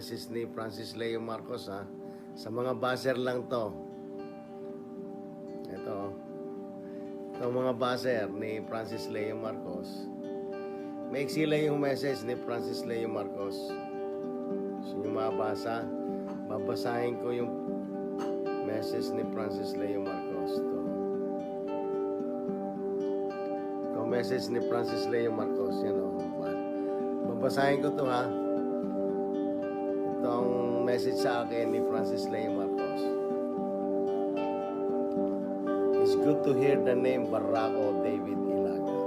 message ni Francis Leo Marcos ha. Sa mga buzzer lang to. Ito mga buzzer ni Francis Leo Marcos. Maiksi lang yung message ni Francis Leo Marcos. Gusto nyo mabasa? Babasahin ko yung message ni Francis Leo Marcos. Ito message ni Francis Leo Marcos. Yan o. Babasahin ko to ha. Itong message sa akin ni Francis Leo Marcos. It's good to hear the name Barraco David Ilaga.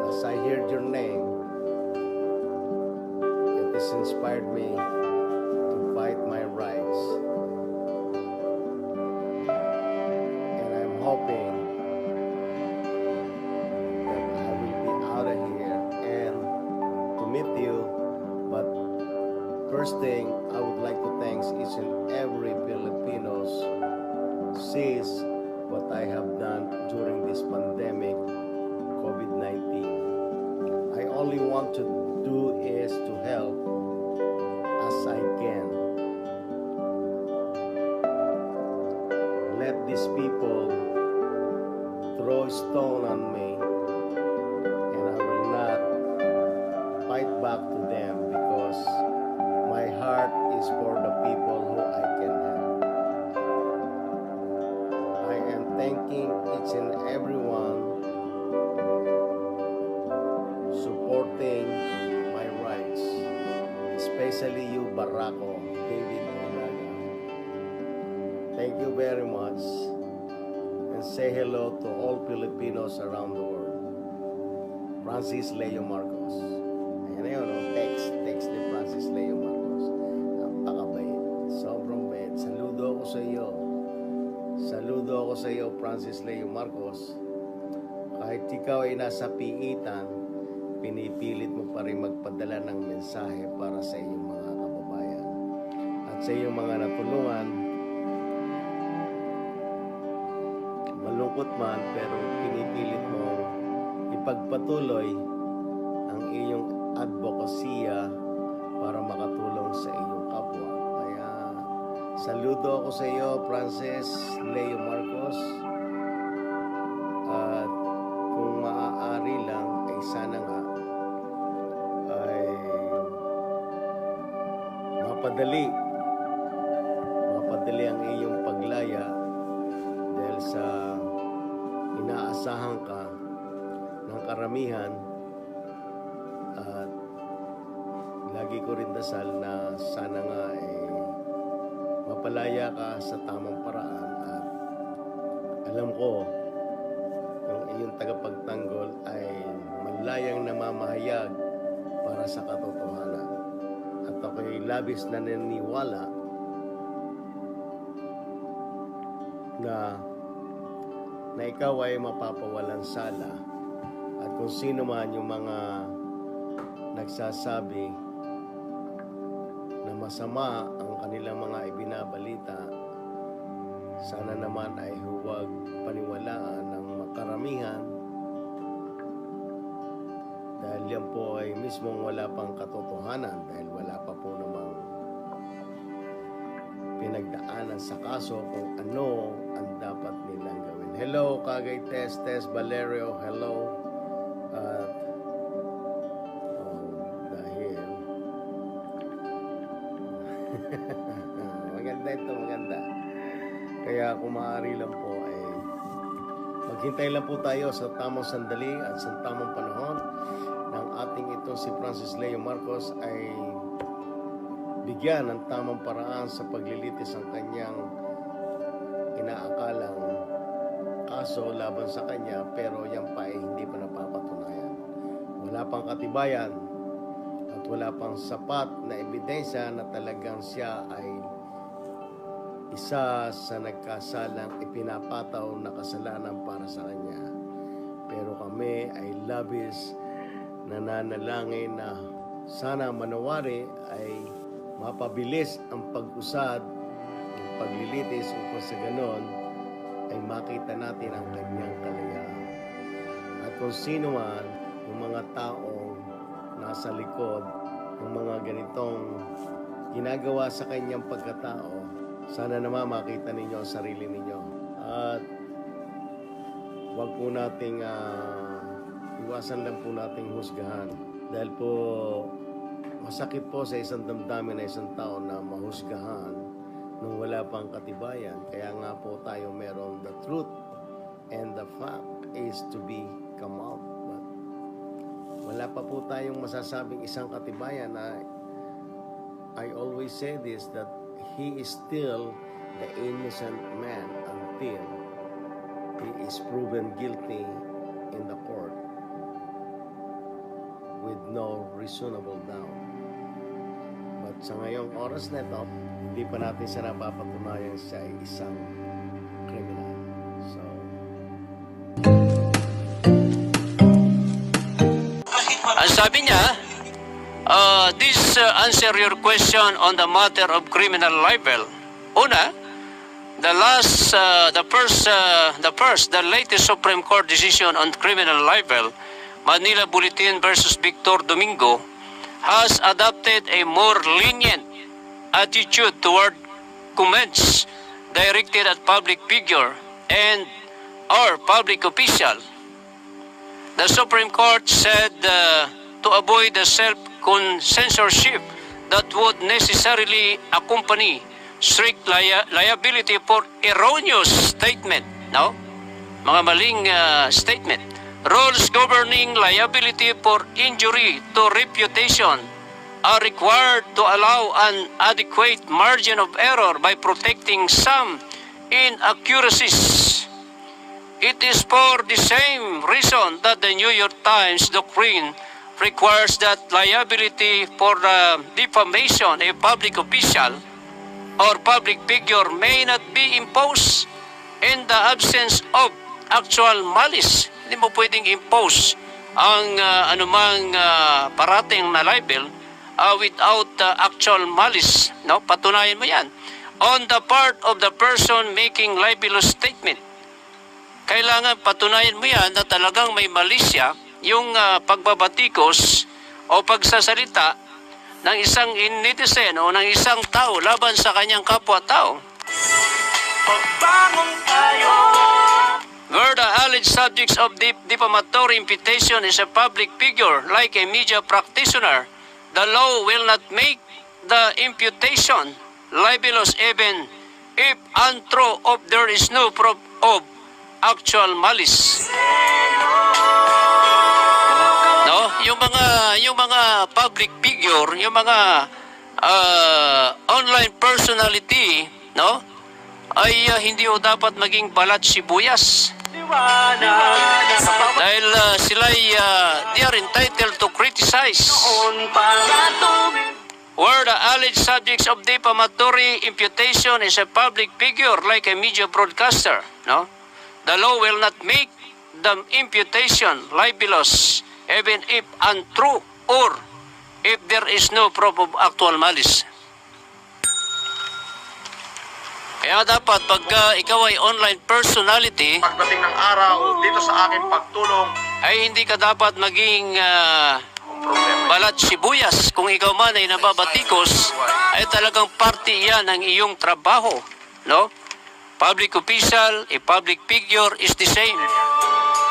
As I heard your name, it has inspired me to fight my rights. And I'm hoping that I will be out of here and to meet you. But first thing, I would like to thank each and every Filipinos sees what I have done during this pandemic, COVID-19. I only want to do is to help as I can. Let these people throw stone on me, and I will not fight back to them because my heart is for the people who I can help. I am thanking each and everyone supporting my rights, especially you, Barraco David Ilaga. Thank you very much, and say hello to all Filipinos around the world. Francis Leo Marcos. Ayan na yun, no? Text ni Francis Leo Marcos. Napakabait. Sobrang bait. Saludo ako sa iyo. Saludo ako sa iyo, Francis Leo Marcos. Kahit ikaw ay nasa piitan, pinipilit mo pa rin magpadala ng mensahe para sa iyong mga kababayan at sa iyong mga natulungan. Malungkot man, pero pinipilit mo ipagpatuloy ang iyong advokasya para makatulong sa iyong kapwa. Kaya saludo ako sa iyo, Francis Leo Marcos. At kung maaari lang, ay sana nga ay mapadali ang iyong paglaya dahil sa inaasahan ka ng karamihan. At lagi ko rin dasal na sana nga mapalaya ka sa tamang paraan. At alam ko ang iyong tagapagtanggol ay malayang namamahayag para sa katotohanan. At ako'y labis na naniniwala na ikaw ay mapapawalan sala. At kung sino man yung mga nagsasabi na masama ang kanilang mga ibinabalita, sana naman ay huwag paniwalaan ng makaramihan, dahil yan po ay mismong wala pang katotohanan, dahil wala pa po namang pinagdaanan sa kaso kung ano ang dapat nilang gawin. Hello, Kagay Tess Valerio, hello. Dahil maganda ito, maganda. Kaya kung maaari lang po ay maghintay lang po tayo sa tamang sandali at sa tamang panahon ng ating itong si Francis Leo Marcos ay bigyan ng tamang paraan sa paglilitis ang kanyang inaakalang kaso laban sa kanya, pero yan pa ay hindi pa napapatunayan. Wala pang katibayan at wala pang sapat na ebidensya na talagang siya ay isa sa nagkasalang ipinapataw na kasalanan para sa kanya. Pero kami ay labis nananalangin na sana manawari ay mapabilis ang pag-usad ng paglilitis upang sa ganon ay makita natin ang kanyang kalayaan. At kung sino man yung mga taong nasa likod ang mga ganitong ginagawa sa kanyang pagkatao, sana naman makita ninyo ang sarili ninyo. At huwag po nating iwasan lang po nating husgahan. Dahil po masakit po sa isang damdamin na isang tao na mahusgahan nung wala pang katibayan. Kaya nga po tayo meron the truth and the fact is to be come out. But wala pa po tayong masasabing isang katibayan na I always say this, that he is still the innocent man until he is proven guilty in the court with no reasonable doubt. But sa ngayong oras na ito, hindi pa natin siya napapatunayan siya ay isang kriminal. So, ang sabi niya, this answer your question on the matter of criminal libel. Una, the latest Supreme Court decision on criminal libel, Manila Bulletin versus Victor Domingo, has adopted a more lenient attitude toward comments directed at public figure and or public official. The Supreme Court said to avoid the self-censorship that would necessarily accompany strict liability for erroneous statement, no? Mga maling statement. Rules governing liability for injury to reputation are required to allow an adequate margin of error by protecting some inaccuracies. It is for the same reason that the New York Times doctrine requires that liability for defamation a public official or public figure may not be imposed in the absence of actual malice. Hindi mo pwedeng impose ang anumang parating na libel without actual malice. No? Patunayan mo yan. On the part of the person making libelous statement. Kailangan patunayan mo yan na talagang may malisya yung pagbabatikos o pagsasalita ng isang netizen o ng isang tao laban sa kanyang kapwa-tao. Pagbangon tayo! Where the alleged subjects of defamatory imputation is a public figure like a media practitioner, the law will not make the imputation libelous even if untrue or there is no proof of actual malice. No, yung mga public figure, yung mga online personality, no, ay hindi ho dapat maging balat sibuyas. Dahil they are entitled to criticize. Where the alleged subjects of defamatory imputation is a public figure like a media broadcaster, no? The law will not make the imputation libelous even if untrue or if there is no proof of actual malice. Kaya dapat pag ikaw ay online personality, Pagdating ng araw, dito sa aking pagtulong, ay hindi ka dapat maging balat sibuyas. Kung ikaw man ay nababatikos, ay talagang parte yan ng iyong trabaho. No? Public official, a public figure is the same.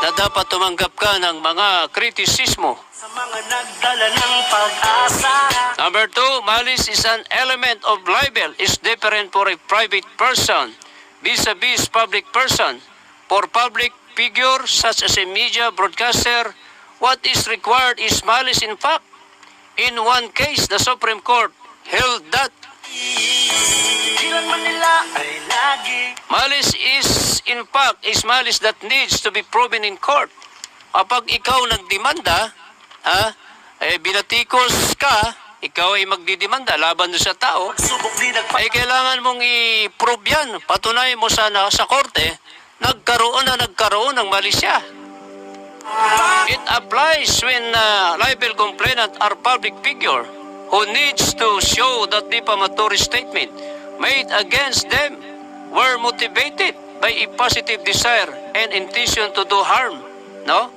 Na dapat tumanggap ka ng mga kritisismo. sa mga nagdala ng pag-asa. Number 2, malice is an element of libel is different for a private person vis-a-vis public person. For public figure such as a media broadcaster, what is required is malice in fact. In one case, the Supreme Court held that Ilan man nila ay lagi. malice is in fact is malice that needs to be proven in court. Kapag ikaw nagdemanda, binatikos ka, ikaw ay magdidemanda laban doon sa tao, Subok di ay kailangan mong i-prove yan. Patunayan mo sana sa korte, nagkaroon ng malisya. It applies when libel complainant are public figure who needs to show that defamatory statement made against them were motivated by a positive desire and intention to do harm. No?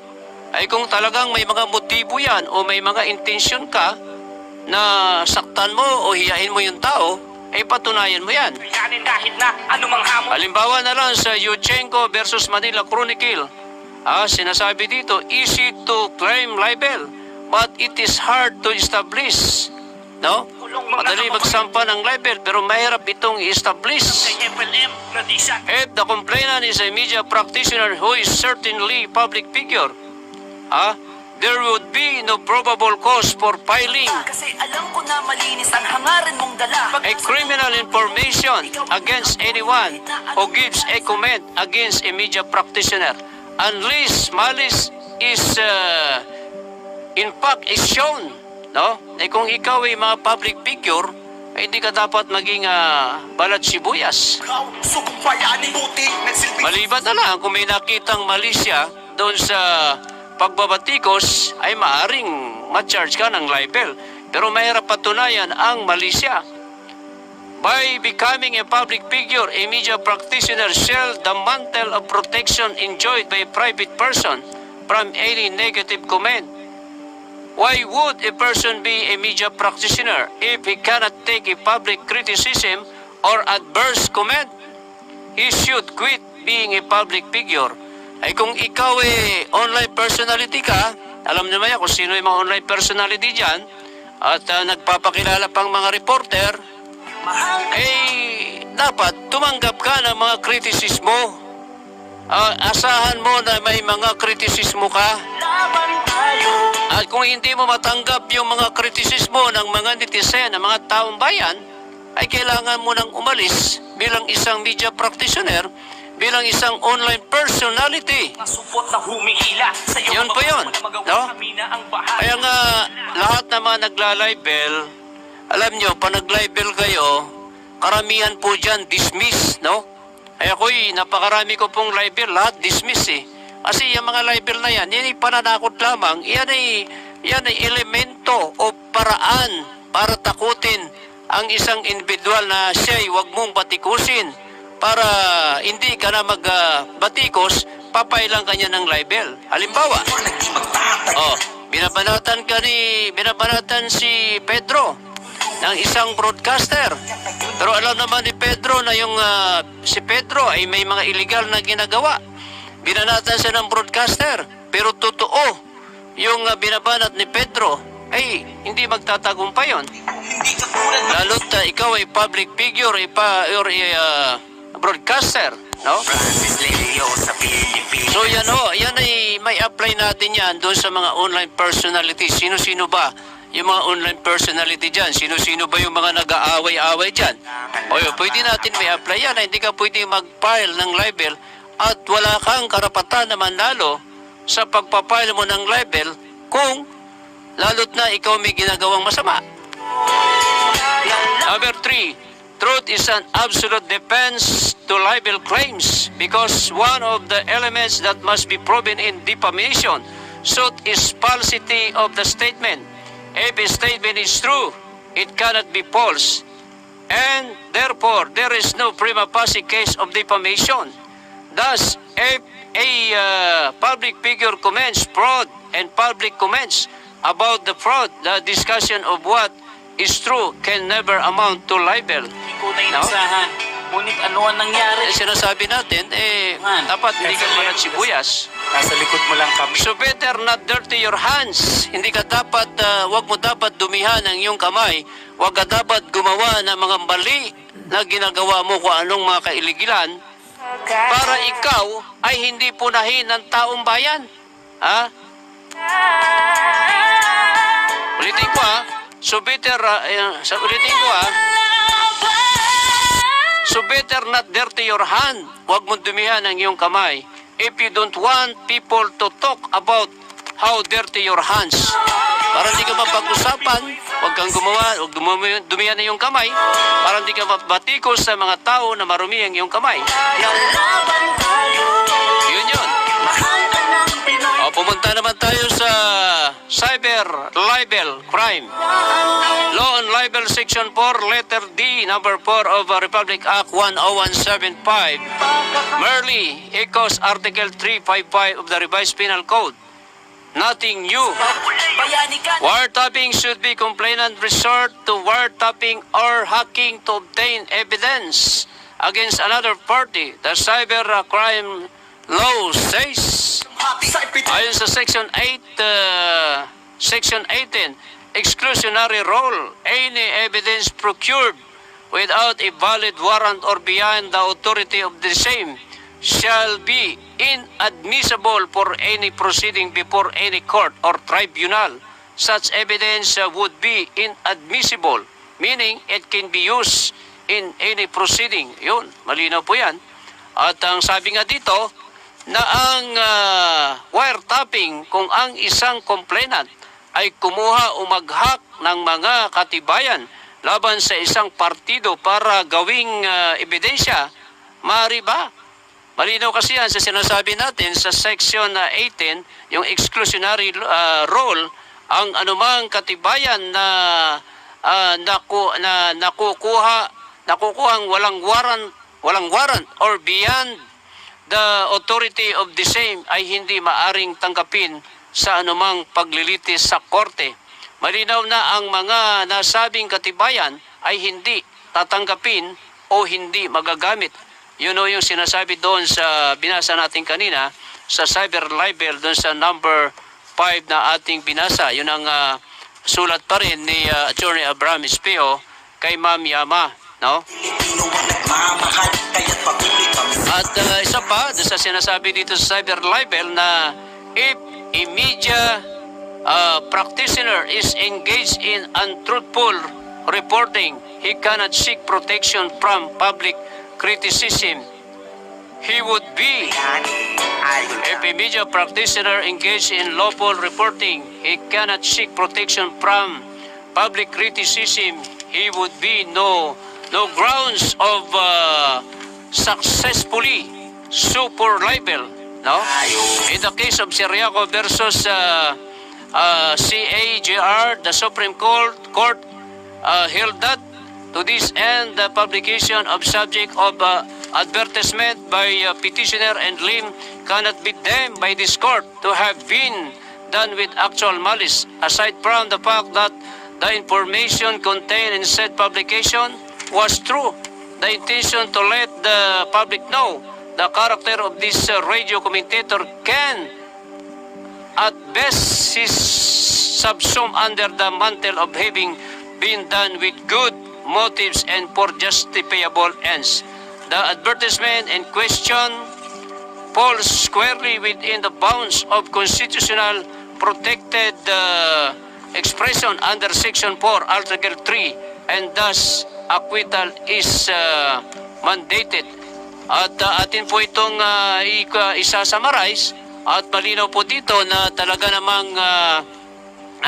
Ay kung talagang may mga motibo yan o may mga intention ka na saktan mo o hiyain mo yung tao, ay patunayan mo yan. Kayanin kahit na anumang hamon. Halimbawa na lang sa Yuchenko versus Manila Chronicle. Sinasabi dito, easy to claim libel, but it is hard to establish. No? Madali magsampa ng libel, pero mahirap itong i-establish. Kay FLM, Radisa. If the complainant is a media practitioner who is certainly public figure, there would be no probable cause for filing Kasi alam ko na malinis ang hangarin mong dala. a criminal information against anyone who gives a comment against a media practitioner unless malice is in fact is shown, no? Kung ikaw ay mga public figure, ay hindi ka dapat maging balat sibuyas. Ikaw, sugong bayani, buti, nagsilbing. Maliban na lang kung may nakitang malisya doon sa pagbabatikos, ay maaring ma-charge ka ng libel. Pero mahirap patunayan ang malisya. By becoming a public figure, a media practitioner shall the mantle of protection enjoyed by a private person from any negative comment. Why would a person be a media practitioner if he cannot take a public criticism or adverse comment? He should quit being a public figure. Ay kung ikaw online personality ka, alam naman yan kung sino yung mga online personality dyan, at nagpapakilala pang mga reporter, dapat tumanggap ka ng mga kritisismo. Asahan mo na may mga kritisismo ka. Laban tayo. At kung hindi mo matanggap yung mga kritisismo ng mga netizen, ng mga taong bayan, ay kailangan mo nang umalis bilang isang media practitioner, bilang isang online personality. Supot na humihila sa iyo. Yun po yun, no? Kaya nga, lahat ng mga nagla-libel, alam nyo, pag nag-libel kayo, karamihan po dyan dismiss, no? Kaya ako'y napakarami ko pong libel, lahat dismiss Kasi yung mga libel na yan ay pananakot lamang, yan ay elemento o paraan para takutin ang isang individual na siya'y wag mong batikusin. Para hindi ka na magbatikos, papailang kanya ng libel. Halimbawa, binabanatan si Pedro ng isang broadcaster. Pero alam naman ni Pedro na yung si Pedro ay may mga illegal na ginagawa. Binanatan siya ng broadcaster. Pero totoo, yung binabanat ni Pedro, ay hindi magtatagumpay yun. Lalo't ikaw ay public figure, or broadcaster, no? So yan ay may apply natin yan doon sa mga online personalities. Sino-sino ba yung mga online personality dyan? Sino-sino ba yung mga nag-aaway-aaway dyan? Pwede natin may apply yan. Hindi ka pwede mag-file ng libel at wala kang karapatan na manalo sa pagpapile mo ng libel kung lalo't na ikaw may ginagawang masama. Number 3, truth is an absolute defense to libel claims because one of the elements that must be proven in defamation suit is falsity of the statement. If a statement is true, it cannot be false, and therefore there is no prima facie case of defamation. Thus, if a public figure comments fraud and public comments about the fraud, the discussion of what is true can never amount to libel. Ikaw na inasahan. Ngunit ano ang nangyari? Sinasabi natin, dapat hindi ka malat sibuyas. Nasa likod mo lang kami. So better not dirty your hands. Hindi ka dapat, wag mo dapat dumihan ang iyong kamay. Wag ka dapat gumawa ng mga mali na ginagawa mo kung anong mga kailigilan para ikaw ay hindi punahin ng taong bayan. Ulitin ko So better, ulitin ko So better not dirty your hand. Huwag mong dumihan ang iyong kamay. If you don't want people to talk about how dirty your hands. Para hindi ka mapag-usapan, huwag kang gumawa, huwag dumihan ang iyong kamay. Para hindi ka mabatikos sa mga tao na marumi ang iyong kamay. Yun yun. Pumunta naman tayo sa cyber libel crime. Law on Libel Section 4, Letter D, Number 4 of Republic Act 10175 merely echoes Article 355 of the Revised Penal Code. nothing new. Bayani ka. Wiretapping should be complainant resort to wiretapping or hacking to obtain evidence against another party. The cyber crime law says, ayon sa Section 18, exclusionary rule, any evidence procured without a valid warrant or beyond the authority of the same shall be inadmissible for any proceeding before any court or tribunal. Such evidence would be inadmissible, meaning it can be used in any proceeding. Yun, malinaw po yan. At ang sabi nga dito, na ang wiretapping, kung ang isang complainant ay kumuha o mag-hack ng mga katibayan laban sa isang partido para gawing ebidensya, maaari ba? Malinaw kasi yan sa sinasabi natin sa Section 18, yung exclusionary rule, ang anumang katibayan na nakukuhang walang warrant or beyond the authority of the same ay hindi maaring tanggapin sa anumang paglilitis sa korte. Malinaw na ang mga nasabing katibayan ay hindi tatanggapin o hindi magagamit. Yun o yung sinasabi doon sa binasa natin kanina sa cyber libel doon sa number 5 na ating binasa. Yun ang sulat pa rin ni Attorney Abraham Espeo kay Ma'am Yama, no? At isa pa doon sa sinasabi dito sa cyber libel na if a media practitioner is engaged in untruthful reporting, he cannot seek protection from public criticism. He would be, if a media practitioner engaged in lawful reporting, he cannot seek protection from public criticism. He would be no grounds of successfully sue for libel. No? In the case of Siriaco versus CAGR, the Supreme Court held that to this end, the publication of subject of advertisement by petitioner and limb cannot be deemed by this court to have been done with actual malice, aside from the fact that the information contained in said publication was true. The intention to let the public know the character of this radio commentator can at best is subsumed under the mantle of having been done with good motives and for justifiable ends. The advertisement in question falls squarely within the bounds of constitutional protected expression under Section 4, Article 3, and thus acquittal is mandated. At atin po itong isa-summarize at malinaw po dito na talaga namang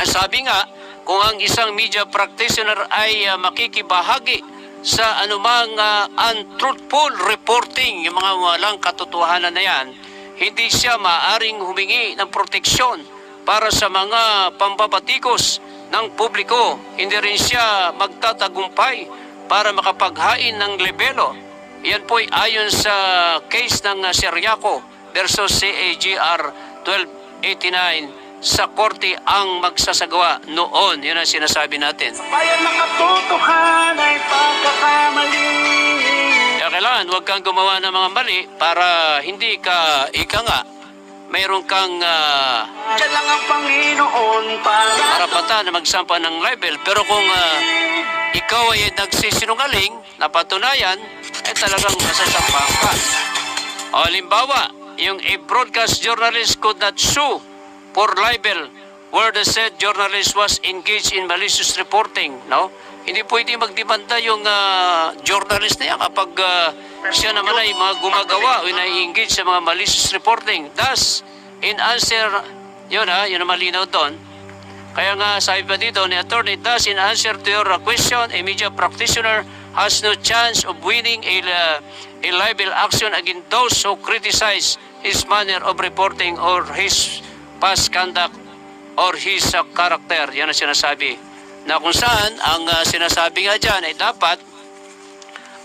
sabi nga, kung ang isang media practitioner ay makikibahagi sa anumang untruthful reporting, yung mga walang katotohanan na yan, hindi siya maaring humingi ng proteksyon para sa mga pambabatikos ng publiko. Hindi rin siya magtatagumpay para makapaghain ng libelo. Yan po ay ayon sa case ng Siriaco versus CAGR 1289 sa korte ang magsasagawa noon. Yun ang sinasabi natin. Bayan ng katotohanan ay pagkakamali. Kaya kailangan huwag kang gumawa ng mga mali para hindi ka, ika nga, mayroon kang Diyan lang ang Panginoon para karapatan na magsampa ng libel. Pero kung ikaw ay nagsisinungaling, napatunayan, ay talagang masasampang ka. O, halimbawa, yung a broadcast journalist could not sue for libel where the said journalist was engaged in malicious reporting. No? Hindi pwede magdemanda yung journalist na yan kapag siya naman ay mga gumagawa o na-engage sa mga malicious reporting. Thus, in answer, yun ang malinaw doon. Kaya nga sabi pa dito ni attorney, thus in answer to your question, a media practitioner has no chance of winning a libel action against those who criticize his manner of reporting or his past conduct or his character. Yan ang sinasabi. Na kung saan, ang sinasabi nga dyan ay dapat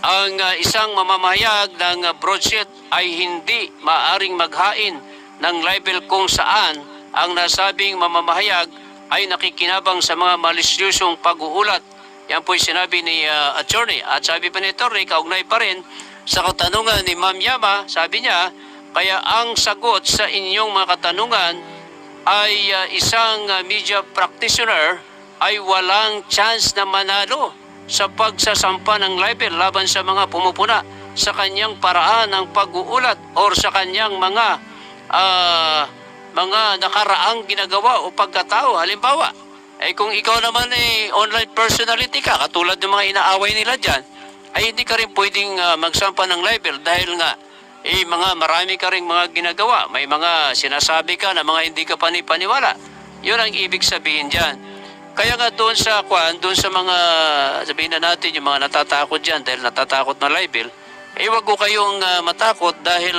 ang isang mamamahayag ng broadsheet ay hindi maaring maghain ng libel kung saan ang nasabing mamamahayag ay nakikinabang sa mga malisyosong pag-uulat. Yan po'y sinabi ni attorney. At sabi pa ni attorney, kaugnay pa rin sa katanungan ni Ma'am Yama, sabi niya, kaya ang sagot sa inyong mga katanungan ay isang media practitioner ay walang chance na manalo sa pagsasampa ng libel laban sa mga pumupuna sa kanyang paraan ng pag-uulat or sa kanyang mga nakaraang ginagawa o pagkatao. Halimbawa, kung ikaw naman online personality ka, katulad ng mga inaaway nila dyan, ay hindi ka rin pwedeng magsampa ng libel dahil nga marami ka rin mga ginagawa. May mga sinasabi ka na mga hindi ka panipaniwala. Yun ang ibig sabihin dyan. Kaya nga doon sa mga, sabihin na natin, yung mga natatakot dyan dahil natatakot na libel, wag ko kayong matakot dahil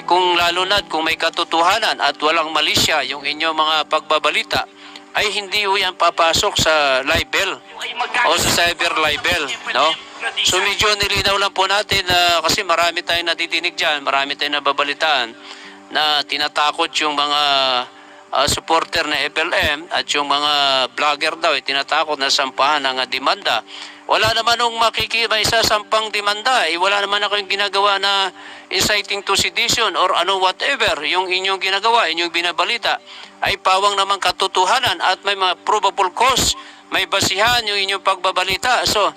kung lalo na kung may katotohanan at walang malisya yung inyong mga pagbabalita, ay hindi yan papasok sa libel o sa cyber libel, no? So medyo nilinaw lang po natin kasi marami tayong nadidinig dyan, marami tayong nababalitaan na tinatakot yung mga supporter na FLM at yung mga vlogger daw tinatakot na sampahan ng demanda. Wala naman nung may isasampang demanda. Wala naman ako yung ginagawa na inciting to sedition or whatever. Yung inyong ginagawa, inyong binabalita, ay pawang naman katotohanan at may mga probable cause, may basihan yung inyong pagbabalita. So,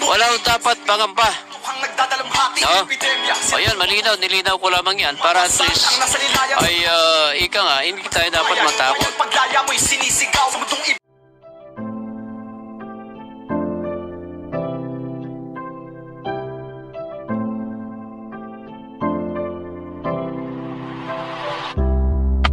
wala dapat pangamba. No? O yan, nilinaw ko lamang yan para at least ay hindi tayo dapat matakot.